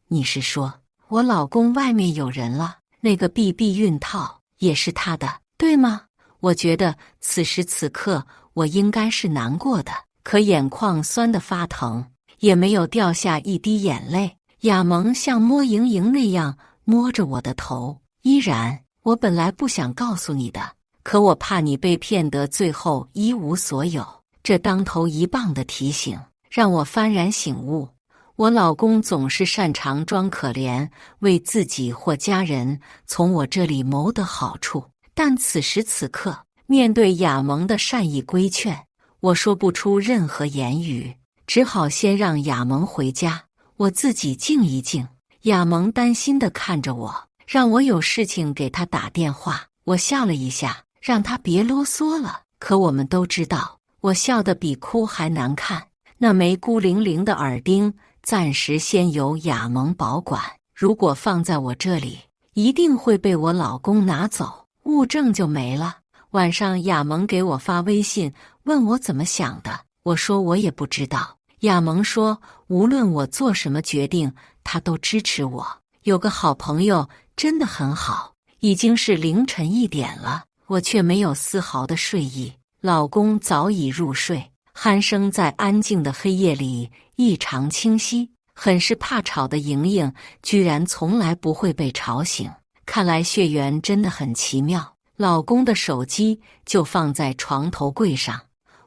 你是说我老公外面有人了？那个避孕套也是他的，对吗？我觉得此时此刻我应该是难过的，可眼眶酸得发疼，也没有掉下一滴眼泪。亚萌像摸莹莹那样摸着我的头，依然，我本来不想告诉你的，可我怕你被骗得最后一无所有。这当头一棒的提醒让我幡然醒悟，我老公总是擅长装可怜，为自己或家人从我这里谋得好处。但此时此刻，面对亚萌的善意规劝，我说不出任何言语，只好先让亚萌回家，我自己静一静。亚萌担心地看着我，让我有事情给他打电话。我笑了一下，让他别啰嗦了。可我们都知道，我笑得比哭还难看。那枚孤零零的耳钉暂时先由亚萌保管，如果放在我这里，一定会被我老公拿走，物证就没了。晚上亚萌给我发微信问我怎么想的，我说我也不知道。亚萌说无论我做什么决定，他都支持我。有个好朋友真的很好。已经是凌晨1点了，我却没有丝毫的睡意。老公早已入睡，鼾声在安静的黑夜里异常清晰。很是怕吵的莹莹居然从来不会被吵醒，看来血缘真的很奇妙。老公的手机就放在床头柜上，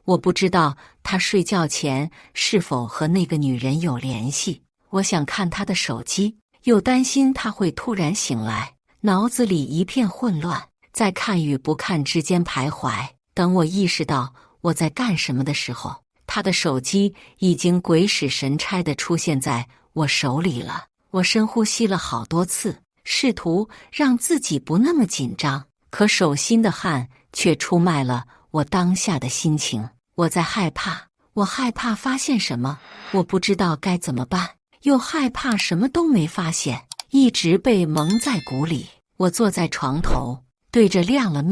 我不知道他睡觉前是否和那个女人有联系。我想看他的手机，又担心他会突然醒来，脑子里一片混乱，在看与不看之间徘徊。等我意识到我在干什么的时候，他的手机已经鬼使神差地出现在我手里了。我深呼吸了好多次，试图让自己不那么紧张，可手心的汗却出卖了我当下的心情。我在害怕，我害怕发现什么，我不知道该怎么办，又害怕什么都没发现，一直被蒙在鼓里。我坐在床头，对着亮了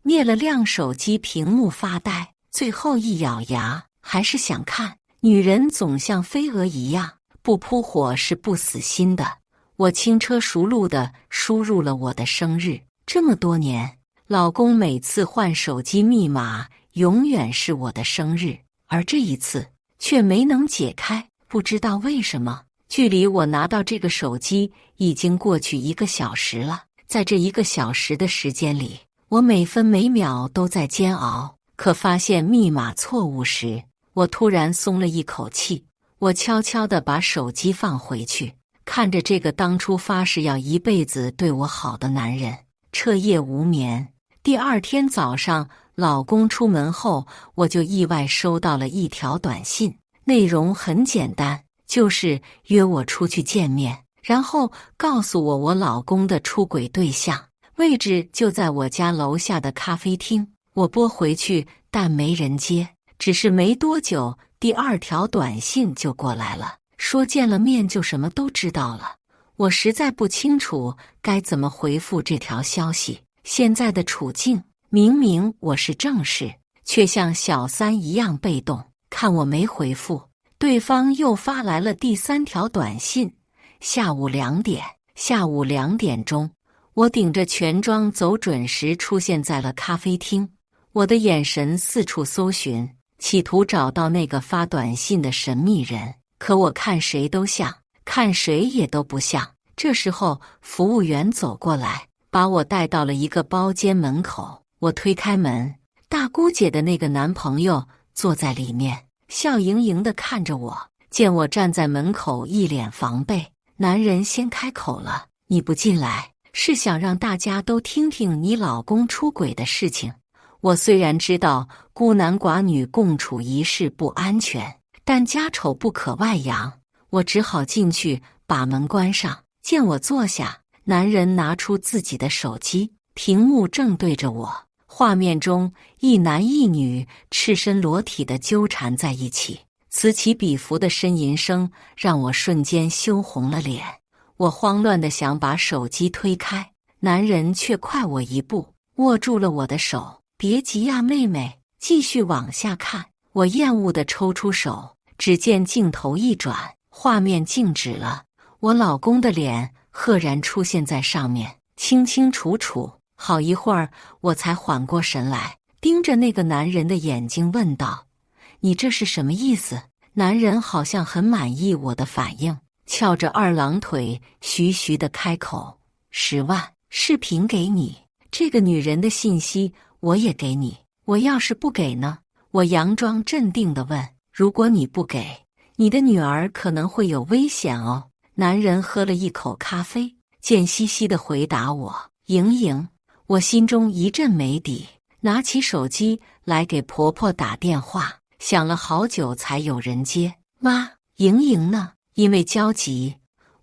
灭了亮手机屏幕发呆，最后一咬牙，还是想看。女人总像飞蛾一样，不扑火是不死心的。我轻车熟路地输入了我的生日。这么多年，老公每次换手机密码永远是我的生日，而这一次却没能解开，不知道为什么。距离我拿到这个手机已经过去1个小时了，在这1个小时的时间里，我每分每秒都在煎熬。可发现密码错误时，我突然松了一口气。我悄悄地把手机放回去，看着这个当初发誓要一辈子对我好的男人，彻夜无眠。第二天早上，老公出门后，我就意外收到了一条短信，内容很简单，就是约我出去见面，然后告诉我老公的出轨对象位置就在我家楼下的咖啡厅。我拨回去，但没人接。只是没多久，第二条短信就过来了，说见了面就什么都知道了。我实在不清楚该怎么回复这条消息。现在的处境，明明我是正室，却像小三一样被动。看我没回复，对方又发来了第三条短信。下午2点钟，我顶着全妆走，准时出现在了咖啡厅。我的眼神四处搜寻，企图找到那个发短信的神秘人，可我看谁都像，看谁也都不像。这时候，服务员走过来，把我带到了一个包间门口。我推开门，大姑姐的那个男朋友坐在里面，笑盈盈地看着我。见我站在门口，一脸防备，男人先开口了：“你不进来，是想让大家都听听你老公出轨的事情。”我虽然知道孤男寡女共处一室不安全，但家丑不可外扬，我只好进去把门关上。见我坐下，男人拿出自己的手机，屏幕正对着我，画面中一男一女赤身裸体的纠缠在一起，此起彼伏的呻吟声让我瞬间羞红了脸。我慌乱地想把手机推开，男人却快我一步，握住了我的手。别急呀，妹妹，继续往下看。我厌恶地抽出手，只见镜头一转，画面静止了，我老公的脸赫然出现在上面，清清楚楚。好一会儿，我才缓过神来，盯着那个男人的眼睛问道：“你这是什么意思？”男人好像很满意我的反应，翘着二郎腿，徐徐地开口：“10万，视频给你，这个女人的信息我也给你，我要是不给呢？”我佯装镇定地问：“如果你不给，你的女儿可能会有危险哦。”男人喝了一口咖啡，贱兮兮地回答我：“莹莹。”我心中一阵没底，拿起手机来给婆婆打电话，响了好久才有人接。“妈，莹莹呢？”因为焦急，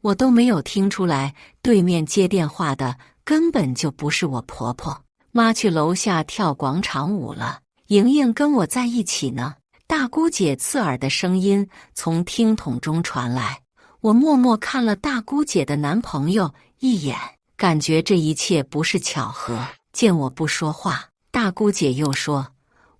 我都没有听出来对面接电话的根本就不是我婆婆。妈去楼下跳广场舞了，莹莹跟我在一起呢。大姑姐刺耳的声音从听筒中传来，我默默看了大姑姐的男朋友一眼，感觉这一切不是巧合。见我不说话，大姑姐又说：“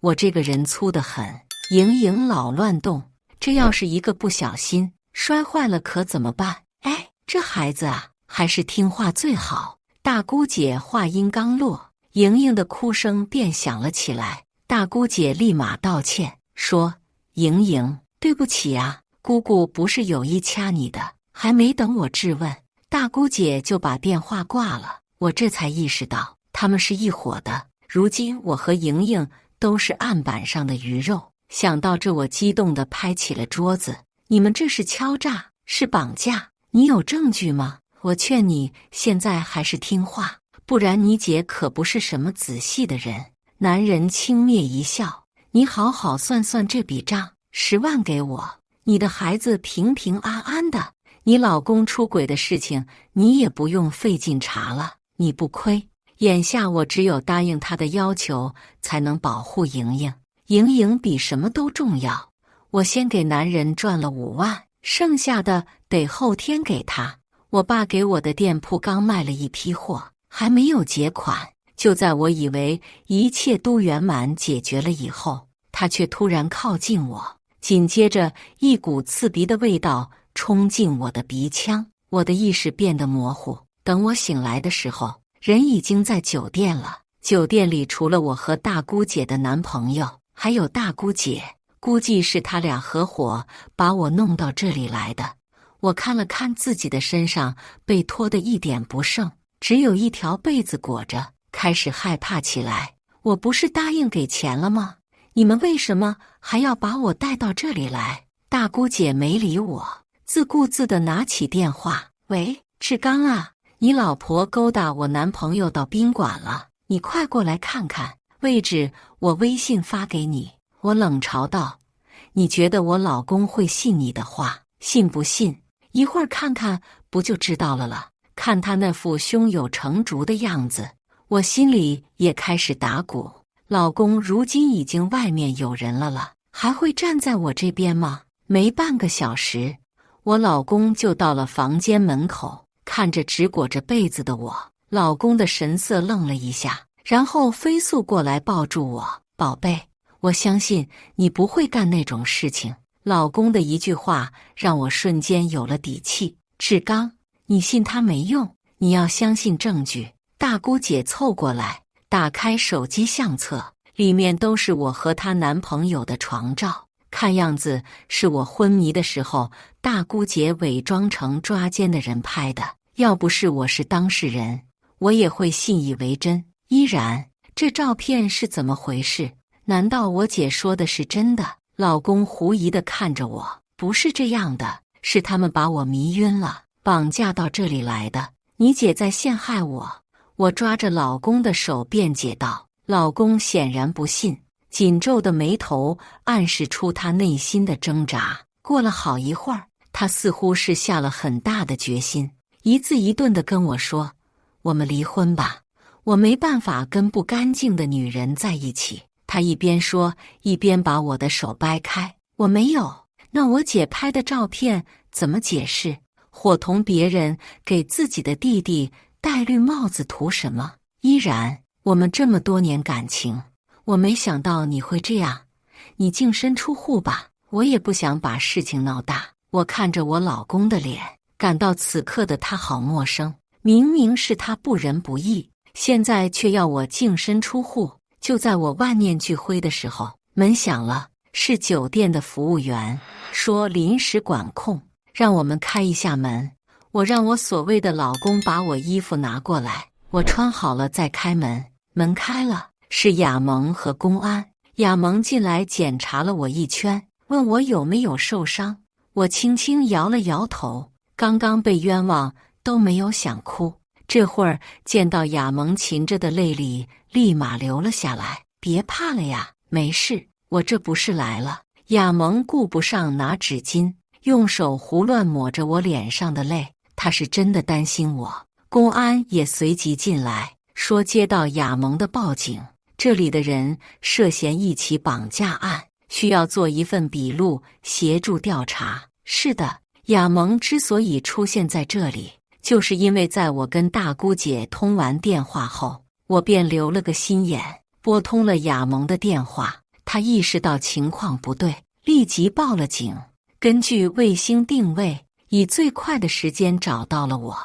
我这个人粗得很，莹莹老乱动，这要是一个不小心摔坏了可怎么办？哎，这孩子啊，还是听话最好。”大姑姐话音刚落，莹莹的哭声便响了起来。大姑姐立马道歉说：“莹莹，对不起啊，姑姑不是有意掐你的。”还没等我质问，大姑姐就把电话挂了。我这才意识到他们是一伙的，如今我和莹莹都是案板上的鱼肉。想到这，我激动地拍起了桌子：“你们这是敲诈，是绑架，你有证据吗？我劝你现在还是听话，不然你姐可不是什么仔细的人。”男人轻蔑一笑：“你好好算算这笔账，10万给我，你的孩子平平安安的，你老公出轨的事情你也不用费劲查了，你不亏。眼下我只有答应他的要求，才能保护莹莹。莹莹比什么都重要。我先给男人赚了5万，剩下的得后天给他。我爸给我的店铺刚卖了一批货，还没有结款。就在我以为一切都圆满解决了以后，他却突然靠近我，紧接着一股刺鼻的味道冲进我的鼻腔，我的意识变得模糊。等我醒来的时候，人已经在酒店了。酒店里除了我和大姑姐的男朋友，还有大姑姐，估计是他俩合伙把我弄到这里来的。我看了看自己的身上，被脱得一点不剩，只有一条被子裹着，开始害怕起来。我不是答应给钱了吗？你们为什么还要把我带到这里来？大姑姐没理我，自顾自地拿起电话：“喂，志刚啊，你老婆勾搭我男朋友到宾馆了，你快过来看看。位置我微信发给你。我冷嘲道：你觉得我老公会信你的话？信不信？一会儿看看不就知道了。看他那副胸有成竹的样子，我心里也开始打鼓。老公如今已经外面有人了，还会站在我这边吗？没半个小时，我老公就到了房间门口，看着直裹着被子的我，老公的神色愣了一下，然后飞速过来抱住我。宝贝，我相信你不会干那种事情。老公的一句话让我瞬间有了底气。志刚，你信他没用，你要相信证据。大姑姐凑过来，打开手机相册，里面都是我和她男朋友的床照，看样子是我昏迷的时候大姑姐伪装成抓奸的人拍的。要不是我是当事人，我也会信以为真。依然，这照片是怎么回事？难道我姐说的是真的？老公狐疑地看着我，不是这样的，是他们把我迷晕了，绑架到这里来的。你姐在陷害我。我抓着老公的手辩解道。老公显然不信，紧皱的眉头暗示出他内心的挣扎。过了好一会儿，他似乎是下了很大的决心，一字一顿地跟我说：我们离婚吧，我没办法跟不干净的女人在一起。他一边说，一边把我的手掰开。我没有。那我姐拍的照片怎么解释？伙同别人给自己的弟弟戴绿帽子图什么？依然，我们这么多年感情，我没想到你会这样。你净身出户吧。我也不想把事情闹大。我看着我老公的脸，感到此刻的他好陌生。明明是他不仁不义，现在却要我净身出户。就在我万念俱灰的时候，门响了，是酒店的服务员，说临时管控，让我们开一下门。我让我所谓的老公把我衣服拿过来，我穿好了再开门。门开了，是亚萌和公安。亚萌进来检查了我一圈，问我有没有受伤。我轻轻摇了摇头，刚刚被冤枉都没有想哭。这会儿见到亚萌噙着的泪里立马流了下来。别怕了呀，没事，我这不是来了。亚萌顾不上拿纸巾，用手胡乱抹着我脸上的泪，他是真的担心我。公安也随即进来，说接到亚萌的报警，这里的人涉嫌一起绑架案，需要做一份笔录协助调查。是的，亚萌之所以出现在这里，就是因为在我跟大姑姐通完电话后，我便留了个心眼，拨通了亚萌的电话。她意识到情况不对，立即报了警。根据卫星定位，以最快的时间找到了我。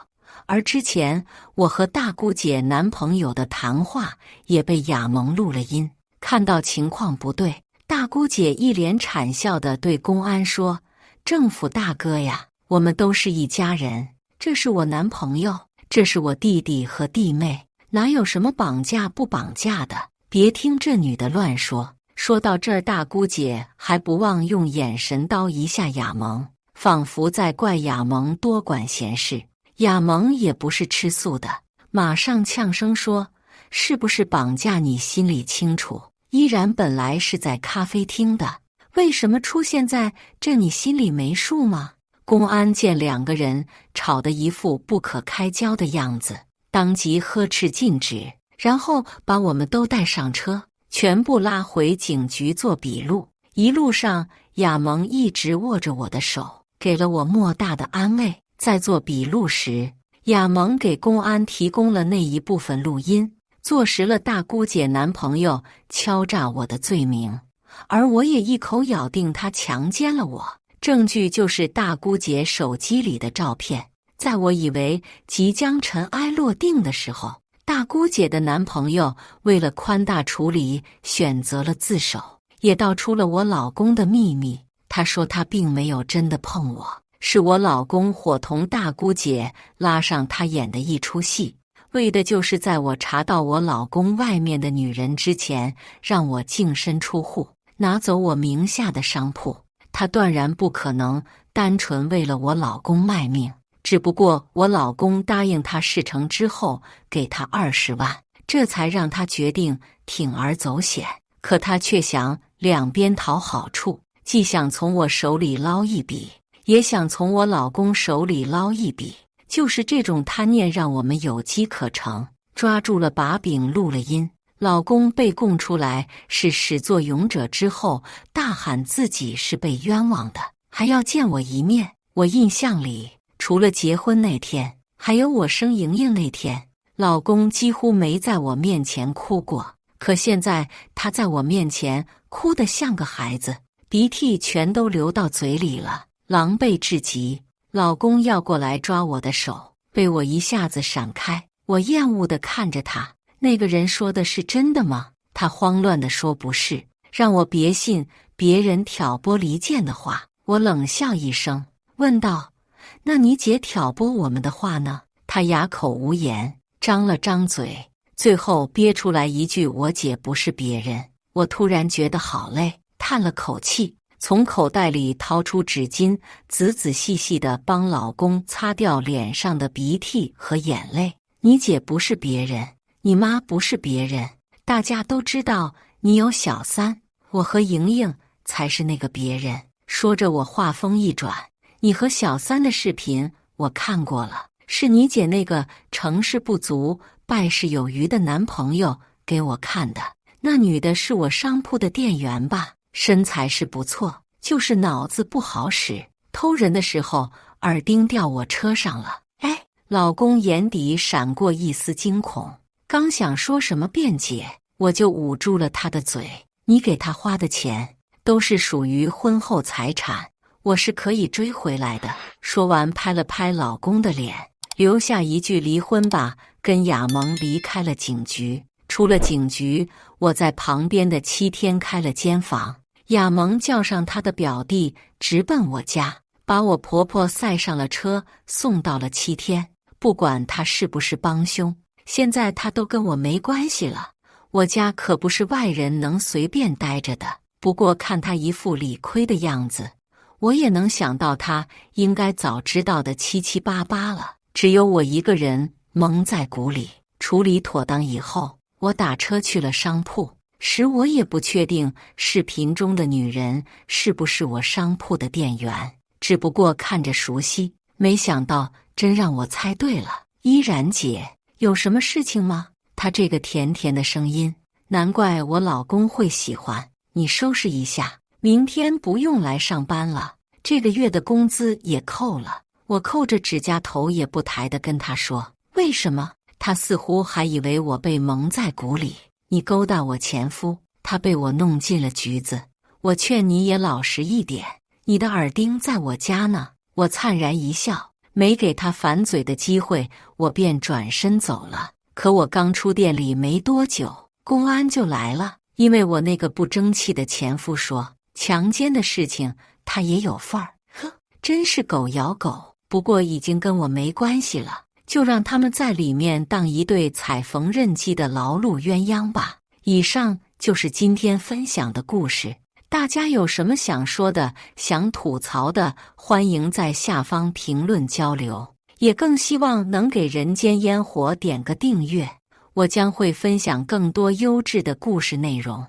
而之前我和大姑姐男朋友的谈话也被亚萌录了音。看到情况不对，大姑姐一脸谄笑地对公安说：政府大哥呀，我们都是一家人，这是我男朋友，这是我弟弟和弟妹，哪有什么绑架不绑架的？别听这女的乱说。说到这儿，大姑姐还不忘用眼神叨一下亚萌，仿佛在怪亚萌多管闲事。亚萌也不是吃素的，马上呛声说：是不是绑架你心里清楚，依然本来是在咖啡厅的，为什么出现在这你心里没数吗？公安见两个人吵得一副不可开交的样子，当即呵斥禁止，然后把我们都带上车，全部拉回警局做笔录。一路上，亚萌一直握着我的手，给了我莫大的安慰。在做笔录时，亚萌给公安提供了那一部分录音，坐实了大姑姐男朋友敲诈我的罪名，而我也一口咬定他强奸了我。证据就是大姑姐手机里的照片。在我以为即将尘埃落定的时候，大姑姐的男朋友为了宽大处理，选择了自首，也道出了我老公的秘密。他说他并没有真的碰我，是我老公伙同大姑姐拉上他演的一出戏，为的就是在我查到我老公外面的女人之前，让我净身出户，拿走我名下的商铺。他断然不可能单纯为了我老公卖命。只不过我老公答应他事成之后给他20万，这才让他决定铤而走险。可他却想两边讨好处，既想从我手里捞一笔，也想从我老公手里捞一笔。就是这种贪念让我们有机可乘，抓住了把柄，录了音。老公被供出来是始作俑者之后，大喊自己是被冤枉的，还要见我一面。我印象里，除了结婚那天，还有我生莹莹那天，老公几乎没在我面前哭过。可现在他在我面前哭得像个孩子，鼻涕全都流到嘴里了，狼狈至极。老公要过来抓我的手，被我一下子闪开。我厌恶地看着他，那个人说的是真的吗？他慌乱地说不是，让我别信别人挑拨离间的话。我冷笑一声，问道：那你姐挑拨我们的话呢？他哑口无言，张了张嘴，最后憋出来一句：我姐不是别人。我突然觉得好累，叹了口气，从口袋里掏出纸巾，仔仔细细地帮老公擦掉脸上的鼻涕和眼泪。你姐不是别人，你妈不是别人，大家都知道你有小三，我和莹莹才是那个别人。说着，我话锋一转，你和小三的视频我看过了，是你姐那个成事不足败事有余的男朋友给我看的。那女的是我商铺的店员吧，身材是不错，就是脑子不好使，偷人的时候耳钉掉我车上了。哎，老公眼底闪过一丝惊恐，刚想说什么辩解，我就捂住了他的嘴。你给他花的钱都是属于婚后财产，我是可以追回来的。说完拍了拍老公的脸，留下一句离婚吧，跟亚萌离开了警局。出了警局，我在旁边的7天开了间房，亚萌叫上他的表弟直奔我家，把我婆婆塞上了车，送到了7天。不管他是不是帮凶，现在他都跟我没关系了，我家可不是外人能随便待着的。不过看他一副理亏的样子，我也能想到他应该早知道的七七八八了。只有我一个人蒙在鼓里。处理妥当以后，我打车去了商铺时，我也不确定视频中的女人是不是我商铺的店员，只不过看着熟悉，没想到真让我猜对了。依然姐，有什么事情吗？她这个甜甜的声音，难怪我老公会喜欢。你收拾一下，明天不用来上班了，这个月的工资也扣了。我扣着指甲头也不抬地跟他说。为什么？他似乎还以为我被蒙在鼓里。你勾搭我前夫，他被我弄进了局子。我劝你也老实一点，你的耳钉在我家呢。我灿然一笑，没给他反嘴的机会，我便转身走了。可我刚出店里没多久，公安就来了。因为我那个不争气的前夫说，强奸的事情他也有份儿。呵，真是狗咬狗。不过已经跟我没关系了，就让他们在里面当一对踩缝纫机的劳碌鸳鸯吧。以上就是今天分享的故事，大家有什么想说的、想吐槽的，欢迎在下方评论交流。也更希望能给人间烟火点个订阅，我将会分享更多优质的故事内容。